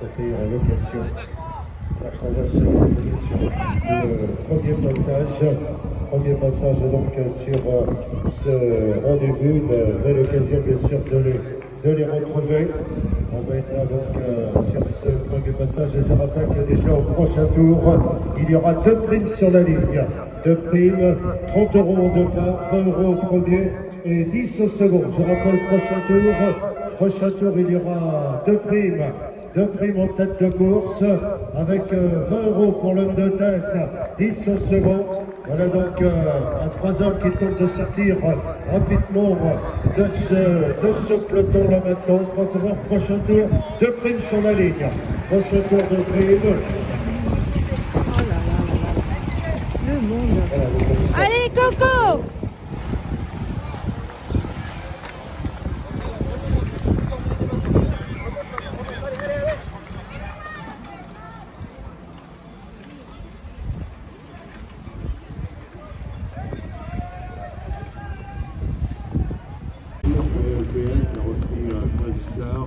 C'est la location. On va se retrouver sur le premier passage donc sur ce rendez-vous. Vous avez l'occasion bien sûr de les retrouver. On va être là donc sur ce premier passage et je rappelle que déjà au prochain tour, il y aura 2 primes sur la ligne. 2 primes, 30 € au départ, 20 € au premier et 10 au second. Je rappelle prochain tour il y aura 2 primes. 2 primes en tête de course avec 20 € pour l'homme de tête, 10 au second. Voilà donc à 3 hommes qui tentent de sortir rapidement de ce peloton-là maintenant. Procureur, prochain tour, 2 primes sur la ligne. Prochain tour de primes. Oh là là là là. Le monde. Voilà, allez, Coco!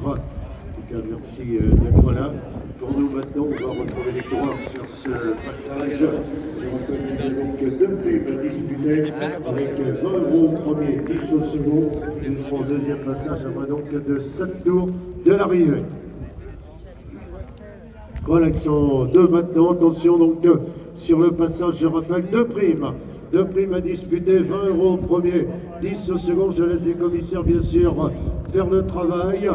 En tout cas, merci d'être là. Pour nous, maintenant, on va retrouver les coureurs sur ce passage. Je rappelle donc 2 primes à disputer avec 20 € au premier, 10 au second. Nous serons au deuxième passage après donc de 7 tours de l'arrivée. Relaxant 2 maintenant. Attention donc sur le passage, je rappelle 2 primes. 2 primes à disputer, 20 € au premier, 10 au second. Je laisse les commissaires bien sûr faire le travail.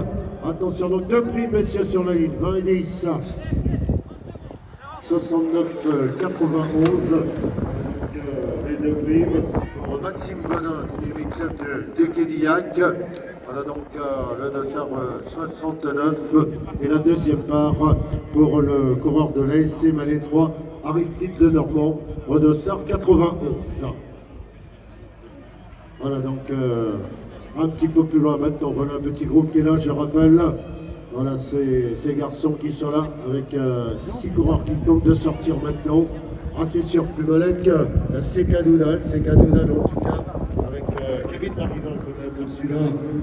Attention donc 2 primes messieurs sur la ligne, 20 et 10. 69 91. Les 2 primes pour Maxime Bonin du club de Quédillac. Voilà donc le dossard 69 et la deuxième part pour le coureur de l'ASC Malais 3, Aristide de Normand, au dossard 91. Voilà donc un petit peu plus loin maintenant, voilà un petit groupe qui est là, je rappelle. Voilà ces garçons qui sont là avec 6 coureurs qui tentent de sortir maintenant. Ah c'est sûr, plus malade c'est Cadoudal en tout cas, avec Kevin Marivin qu'on a aperçu là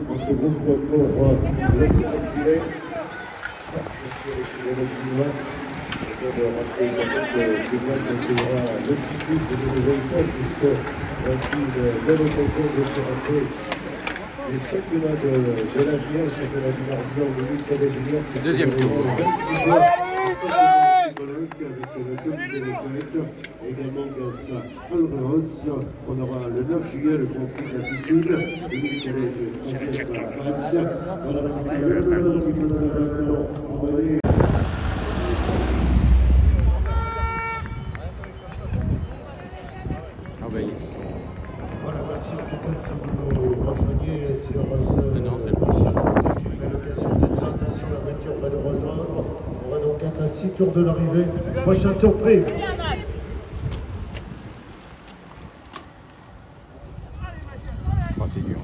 en ce groupe pour le circuler. De rappeler que tout le monde recevra le cycliste de nouvelles fois, puisque une belle occasion de se rappeler les championnats de l'avenir, le championnat du Nord de l'Ultra des juniors. Deuxième tour. 26 jours. Avec le comité de fête, également grâce à Alreos, on aura le 9 juillet le Grand Prix de la Piscine, et le collège passe. Voilà, le peloton qui passe maintenant en vallée. Voilà, merci en tout cas si vous rejoignez sur ce prochain l'occasion d'être là. Attention, la voiture va nous rejoindre. On va donc être à 6 tours de l'arrivée. Prochain tour pris. Oh, c'est dur.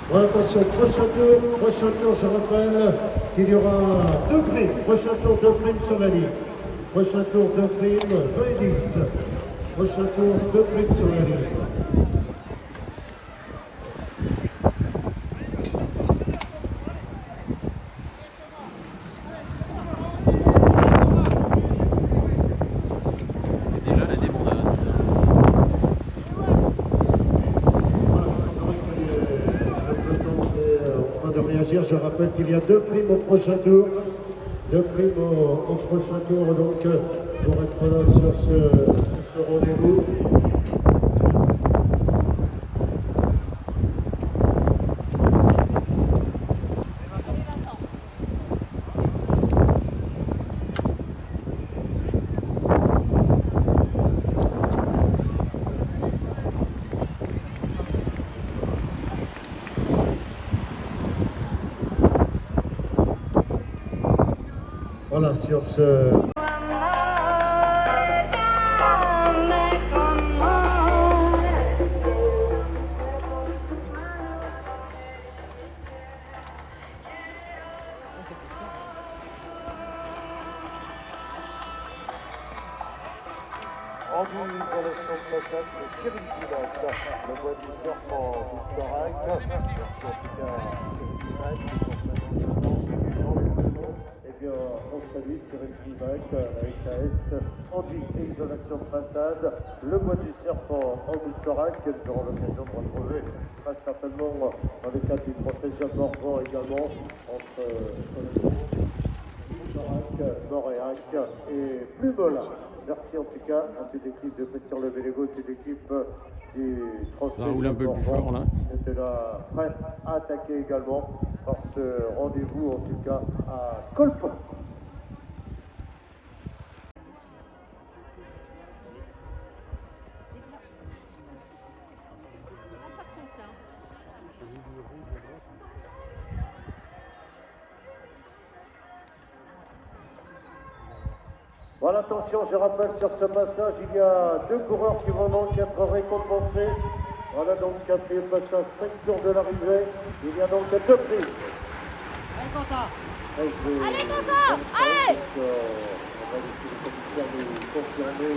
Voilà, attention, prochain tour, je rappelle qu'il y aura 2 primes. Prochain tour, 2 primes sur la ligne. Prochain tour, 2 primes, 20 et 10. Prochain tour, 2 primes sur la ligne. C'est déjà la débandade. De réagir, je rappelle qu'il y a 2 primes au prochain tour. 2 primes au prochain tour, donc pour être là sur ce rendez-vous. Voilà, Voilà, sur ce... Rendu dans la chambre façade de Thierry Gillette, le bois du serpent du Corac, en tout cas, eh bien, on salue Thierry Gillette avec la S, rendu isolation de façade, le bois du serpent en Mousterac, que nous aurons l'occasion de retrouver très certainement dans le cadre du procession Morvan également, entre Montréal et Plumelin. Merci en tout cas à cette équipe de Petit Levé Légo, cette équipe du trophée. Ça roule un peu plus fort là. C'était là prêt à attaquer également par ce rendez-vous en tout cas à Colpon. Ça fonce là. Voilà, attention, je rappelle sur ce passage, il y a 2 coureurs qui vont donc être récompensés. Voilà donc 4e passage, 5 tours de l'arrivée. Il y a donc 2 prix. Allez, Quentin. Allez, Allez, Quentin. Allez. On va laisser le commissaire nous confirmer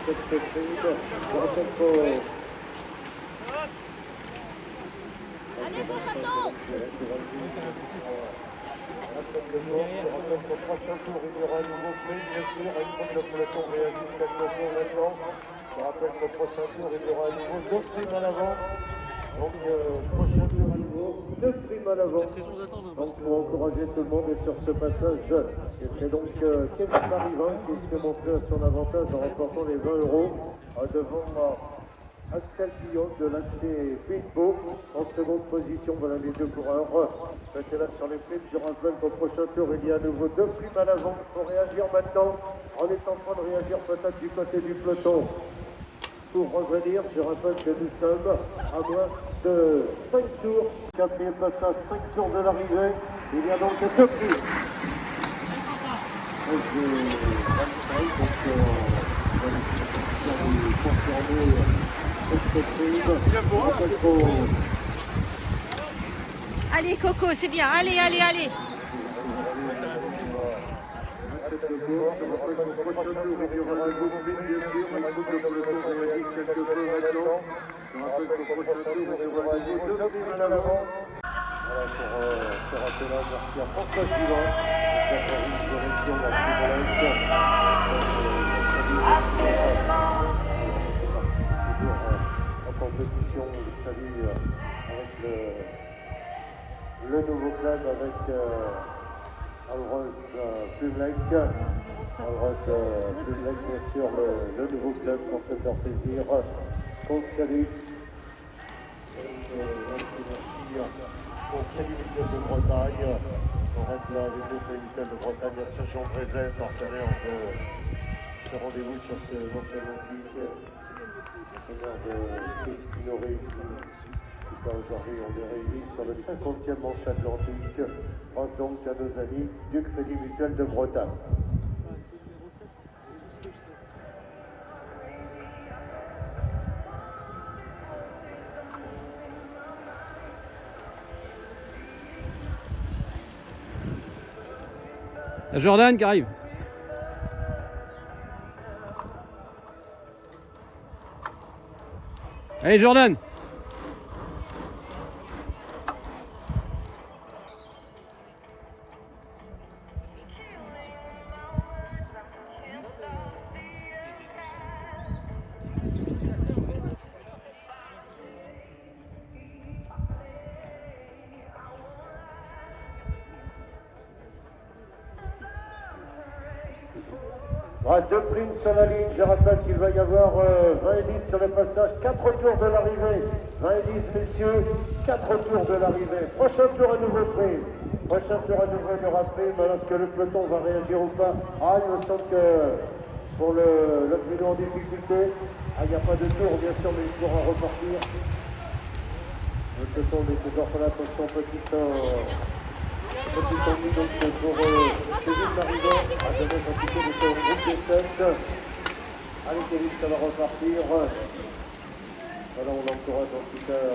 cette prime. Je rappelle que... Allez, mon chaton. Au prochain tour, il y aura un nouveau prix, bien sûr, une fois que le peloton réagit quelque chose maintenant. Je rappelle qu'au prochain tour, il y aura à nouveau 2 primes à l'avant. Donc, prochain tour à nouveau, 2 primes à l'avant. Donc, pour encourager tout le monde, et sur ce passage, c'est donc Kevin Marivin qui s'est montré à son avantage en remportant les 20 € devant Axel Guillaume de l'AC Pitbull en seconde position. Voilà les 2 coureurs. C'était là sur les primes. Je rappelle qu'au prochain tour, il y a à nouveau 2 primes à l'avant. Il faut réagir maintenant. On est en train de réagir peut-être du côté du peloton. Pour revenir, je rappelle que nous sommes à moins de 5 tours. 4e passage, 5 tours de l'arrivée. Il y a donc 2 primes. Allez, Coco, c'est bien. Allez, allez, allez. En compétition, vous savez, avec le nouveau club, avec Alrose Public, bien sûr, le nouveau club pour se faire plaisir. Compte salut. Pour Crédit Mutuel de Bretagne, on reste là avec le Crédit Mutuel de Bretagne, association Brésil, partenaire de ce rendez-vous sur ce morceau olympique. Partenaire de Espinory qui va aujourd'hui, on est réunis sur le 50e manche atlantique, grâce donc à nos amis du Crédit Mutuel de Bretagne. La Jordan qui arrive. Allez Jordan. Deux primes sur la ligne, je rappelle qu'il va y avoir 20 et 10 sur le passage, 4 tours de l'arrivée, 20 et 10 messieurs, 4 tours de l'arrivée, prochain tour à nouveau prime, prochain tour à nouveau il y aura prime, est-ce que le peloton va réagir ou pas? Ah, il me semble que pour le plus en difficulté, il n'y a pas de tour bien sûr, mais il pourra repartir. Le peloton est toujours pour l'attention, petit petit tendu donc pour Kevin Marigon, à donner son ticket de son groupe de 7. Allez Kevin, ça va repartir. Voilà, on encourage en tout cas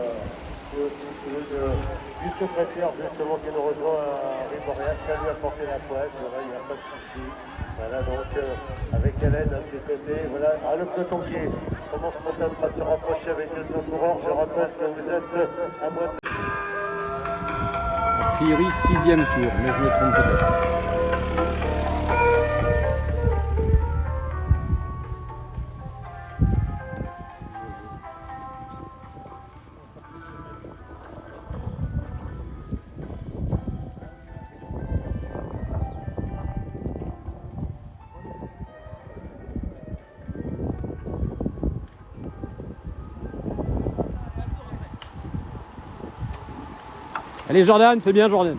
du secrétaire justement qui nous rejoint à Rive-Boréal, qui a lui apporté la poisse. Voilà, il n'y a pas de souci. Voilà, donc avec Hélène à ses côtés. Voilà, le peloton qui commence peut-être à se rapprocher avec le coureur. Je rappelle que vous êtes à moins de... A priori, 6e tour, mais je me trompe peut-être. Allez Jordan, c'est bien Jordan.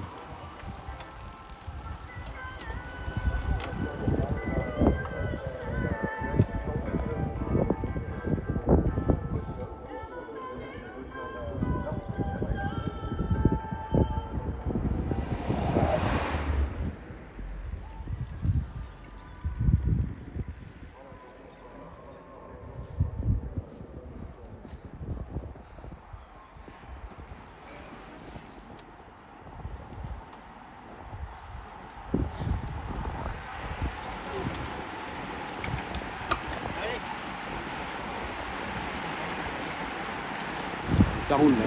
Ça roule là.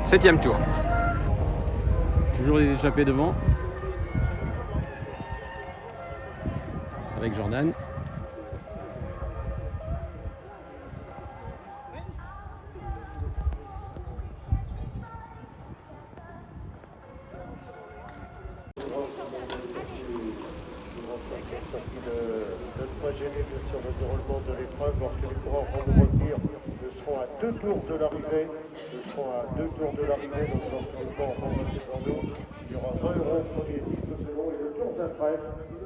Septième tour. Toujours les échappés devant. Avec Jordan. Le 3 gêné sur le déroulement de l'épreuve lorsque les coureurs vont nous revenir. Nous serons à 2 tours de l'arrivée. Nous serons à 2 tours de l'arrivée. Donc lorsque les coureurs vont revenir devant nous, il y aura 20 € pour les 10 secondes. Et le tour d'après,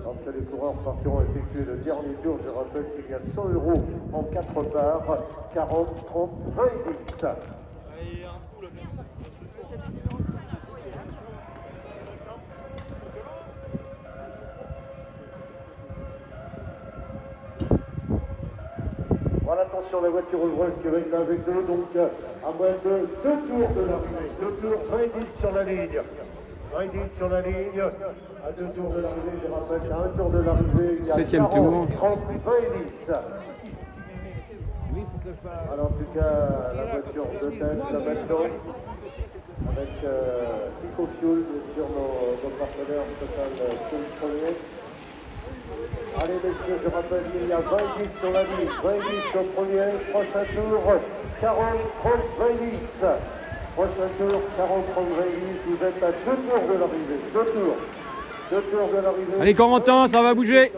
lorsque les coureurs partiront effectuer le dernier tour, je rappelle qu'il y a 100 € en 4 parts, 40, 30, 20 et 10. Voilà, attention, la voiture ouvreuse qui va être avec eux, donc à moins de 2 tours de l'arrivée. 2 tours, 20 et 10 sur la ligne. 20 et 10 sur la ligne. À 2 tours de l'arrivée, je rappelle qu'à 1 tour de l'arrivée, il y a 7e 40, tour. 30, 20 et 10. Alors, en tout cas, la voiture de tête, la maintenant, avec EcoFuel, sur nos partenaires Total Fuel Premier. Allez messieurs, je rappelle qu'il y a 20 10 sur la ligne, 20 10 au premier, prochain tour, 40, 30, 20 10. Prochain tour, 40, 30, 20 10, vous êtes à 2 tours de l'arrivée, 2 tours. 2 tours de l'arrivée. Allez Corentin, ça va bouger.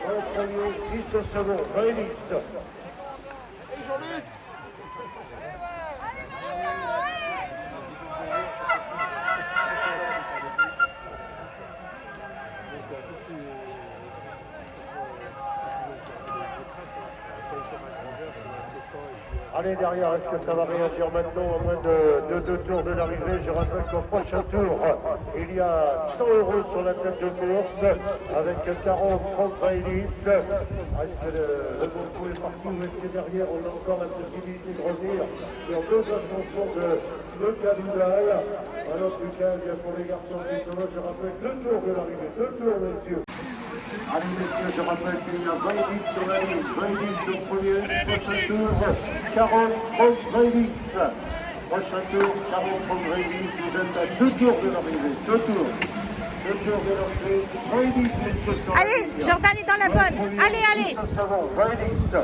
20 premiers, 10 au second, 20 10. Allez derrière, est-ce que ça va réagir maintenant à moins de 2 tours de l'arrivée? Je rappelle qu'au prochain tour, il y a 100 € sur la tête de course avec 40, 30, 20 et 10. Est-ce que le concours est parti ou est-ce que derrière on a encore la possibilité de revenir sur 2 ascensions de Cadoudal? Alors en tout cas, pour les garçons qui sont là, je rappelle 2 tours de l'arrivée, 2 tours messieurs. Allez messieurs, je rappelle qu'il y a 20 10 sur la ligne, 20 10 au premier, prochain tour, 40, 30, 20 10. Prochain tour, 40, 30, 20 10, vous êtes à 2 tours de l'arrivée, 2 tours. 2 tours de l'arrivée, 20 10 messieurs sur la ligne. Allez, Jordan est dans la bonne. Allez, allez. 20 10.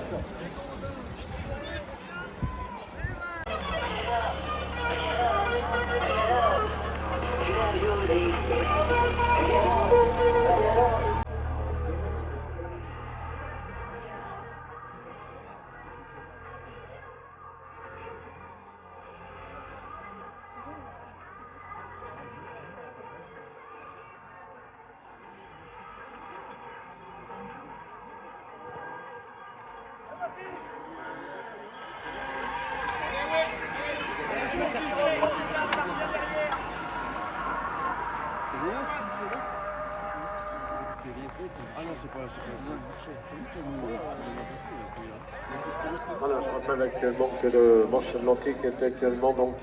Voilà, je rappelle actuellement que le manche atlantique est actuellement donc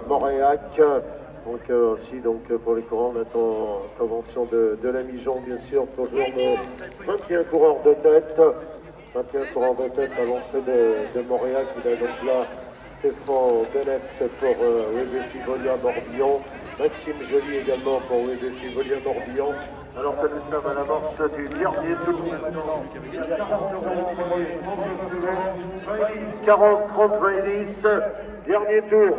Montréal. Donc aussi donc pour les coureurs, on attend intervention de la Mijon, bien sûr, toujours nos 21 coureurs de tête. 21 coureurs de tête à l'entrée de Montréal, qui a donc là Stéphane Bennett pour WBC Volia Morbihan, Maxime Joly également pour WBC Volia Morbihan. Alors que nous sommes à l'avance du dernier tour. 40, 30, 20, 10. Dernier tour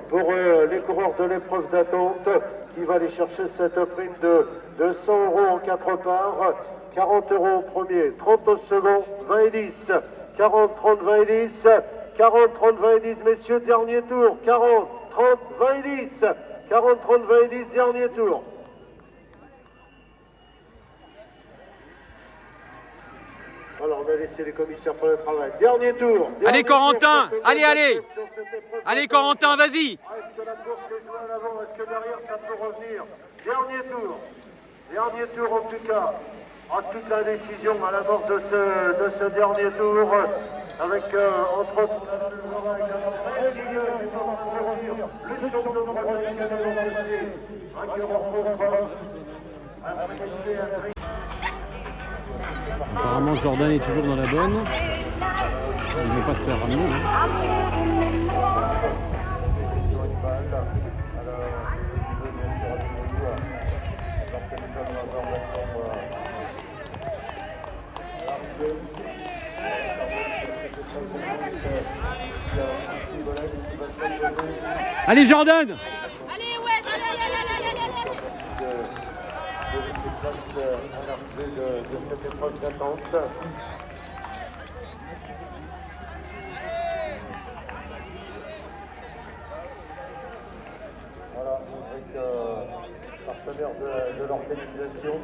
pour les coureurs de l'épreuve d'attente qui va aller chercher cette prime de 100 € en 4 parts. 40 € au premier, 30 au second, 20 et 10. 40, 30, 20 et 10. 40, 30, 20 et 10, messieurs, dernier tour. 40, 30, 20 et 10. 40, 30, 20 et 10, dernier tour. Alors, on a laissé les commissaires pour le travail. Dernier tour. Allez, Corentin, allez, allez. Allez, Corentin, vas-y. Est-ce que la course est jouée en avant? Est-ce que derrière ça peut revenir? Dernier tour. Dernier tour en tout cas. En toute la décision à l'avance de ce dernier tour. Avec entre autres le champion de Bretagne, Apparemment, Jordan est toujours dans la bonne. Il ne veut pas se faire ramener. Allez, Jordan! Allez, ouais, allez. de cette épreuve d'attente. Voilà, avec partenaire de l'organisation.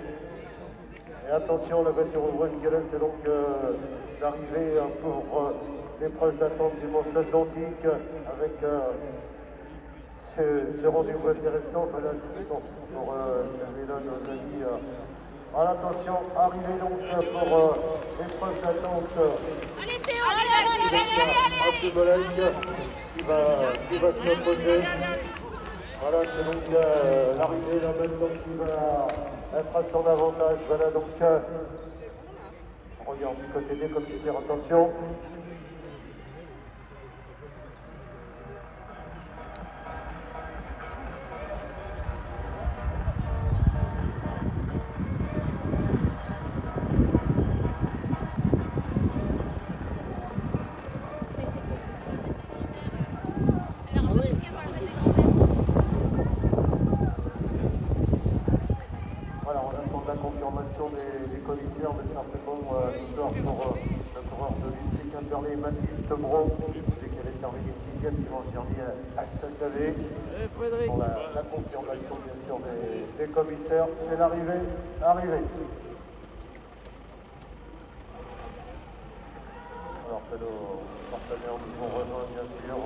Et attention, la voiture ouvre une galette, c'est donc l'arrivée pour l'épreuve d'attente du Mont Atlantique avec ce rendez-vous intéressant. Voilà, pour celui-là, nos amis. Voilà, attention, arrivée donc pour l'épreuve d'attente. Allez, Théo, allez. Qui va se poser. Voilà, c'est donc l'arrivée là maintenant qui va être à son avantage. Voilà donc, on regarde du côté des commissaires, attention. Voilà, on attend la confirmation des commissaires, mais certainement l'histoire pour le coureur de l'UCI Quimperlé, Baptiste Bron, celui qui avait servi les 6e, qui vont servir à Saint-Calais. Pour la confirmation, bien sûr, des commissaires, c'est l'arrivée. Alors que nos partenaires nous vont rejoindre, bien sûr.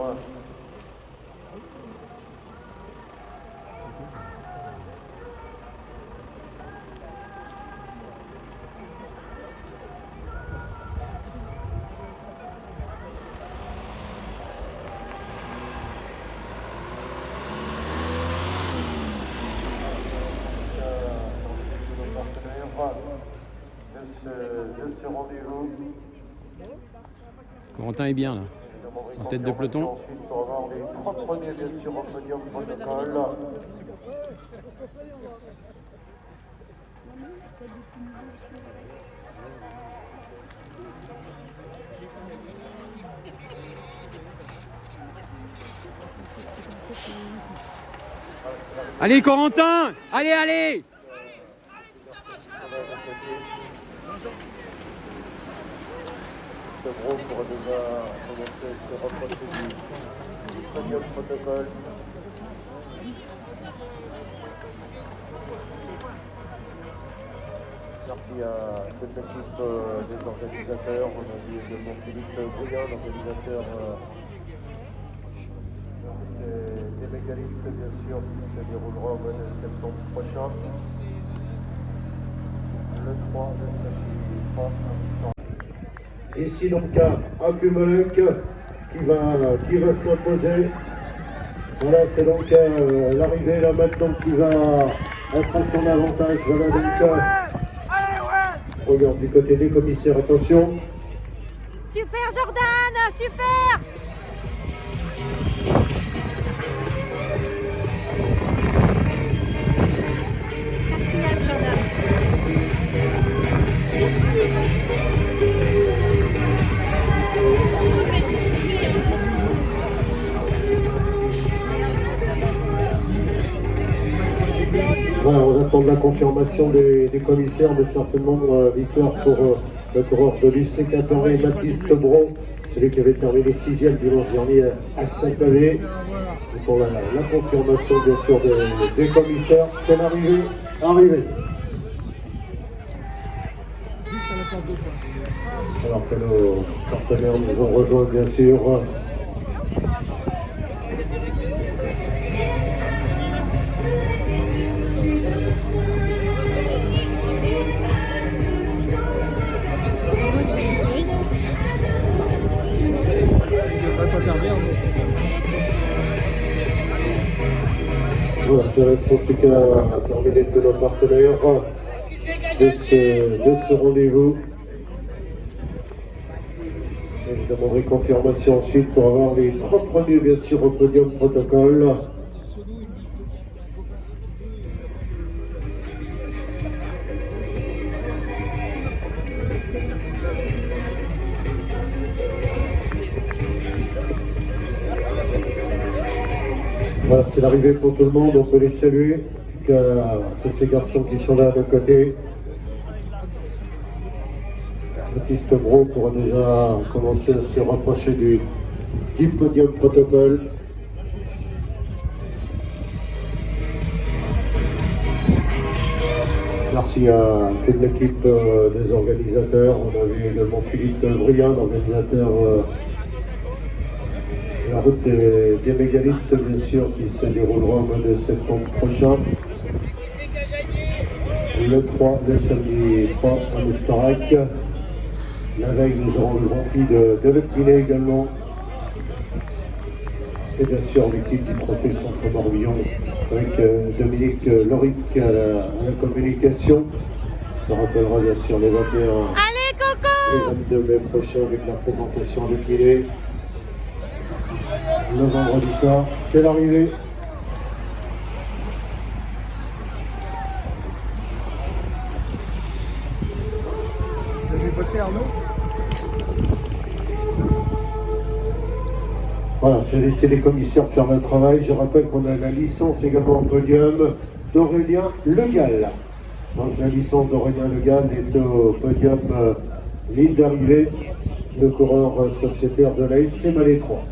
De ce rendez-vous. Corentin est bien là, en tête de peloton. Ensuite, pour avoir les 3 premiers, bien sûr, au podium protocole. Allez, Corentin! Allez! Ce gros pourra déjà commencer à se rapprocher du podium protocole. Merci à toute l'équipe des organisateurs. On a vu également Philippe Brouillard, l'organisateur des mégalithes, bien sûr, qui se déroulera au mois de septembre prochain. Le 3, le samedi 3, Ici donc à Kumelec qui va s'imposer. Voilà, c'est donc l'arrivée là maintenant qui va être à son avantage. Voilà donc. Regarde du côté des commissaires, attention. Super Jordan, super. Quatrième Jordan. Voilà, on attend la confirmation des commissaires, mais certainement victoire pour le coureur de l'UC Catoré, Baptiste Bro, celui qui avait terminé 6e dimanche dernier à Saint-Avé. Pour la confirmation bien sûr des commissaires, c'est l'arrivée. Alors que nos partenaires nous ont rejoints bien sûr. Voilà, je laisse en tout cas terminer de nos partenaires de ce rendez-vous. Et je demanderai confirmation ensuite pour avoir les 3 premiers bien sûr au podium protocole. Voilà, c'est l'arrivée pour tout le monde, on peut les saluer, tous ces garçons qui sont là à nos côtés. Baptiste Bro pourra déjà commencer à se rapprocher du podium protocole. Merci à toute l'équipe des organisateurs. On a vu également Philippe Briand, l'organisateur la route des mégalithes, bien sûr, qui se déroulera au mois de septembre prochain. Le 3, le samedi 3 à Moustarac. La veille, nous aurons le Grand Prix de l'Épinay également. Et bien sûr, l'équipe du Trophée Centre Morbihan avec Dominique Loric à la communication. Ça rappellera bien sûr les 21 et 22 mai prochains avec la présentation de l'Épinay. Le vendredi soir, c'est l'arrivée. Vous avez bossé Arnaud ? Voilà, j'ai laissé les commissaires faire le travail. Je rappelle qu'on a la licence également au podium d'Aurélien Legal. Donc la licence d'Aurélien Legal est au podium ligne d'arrivée, le coureur sociétaire de la SC Malais 3.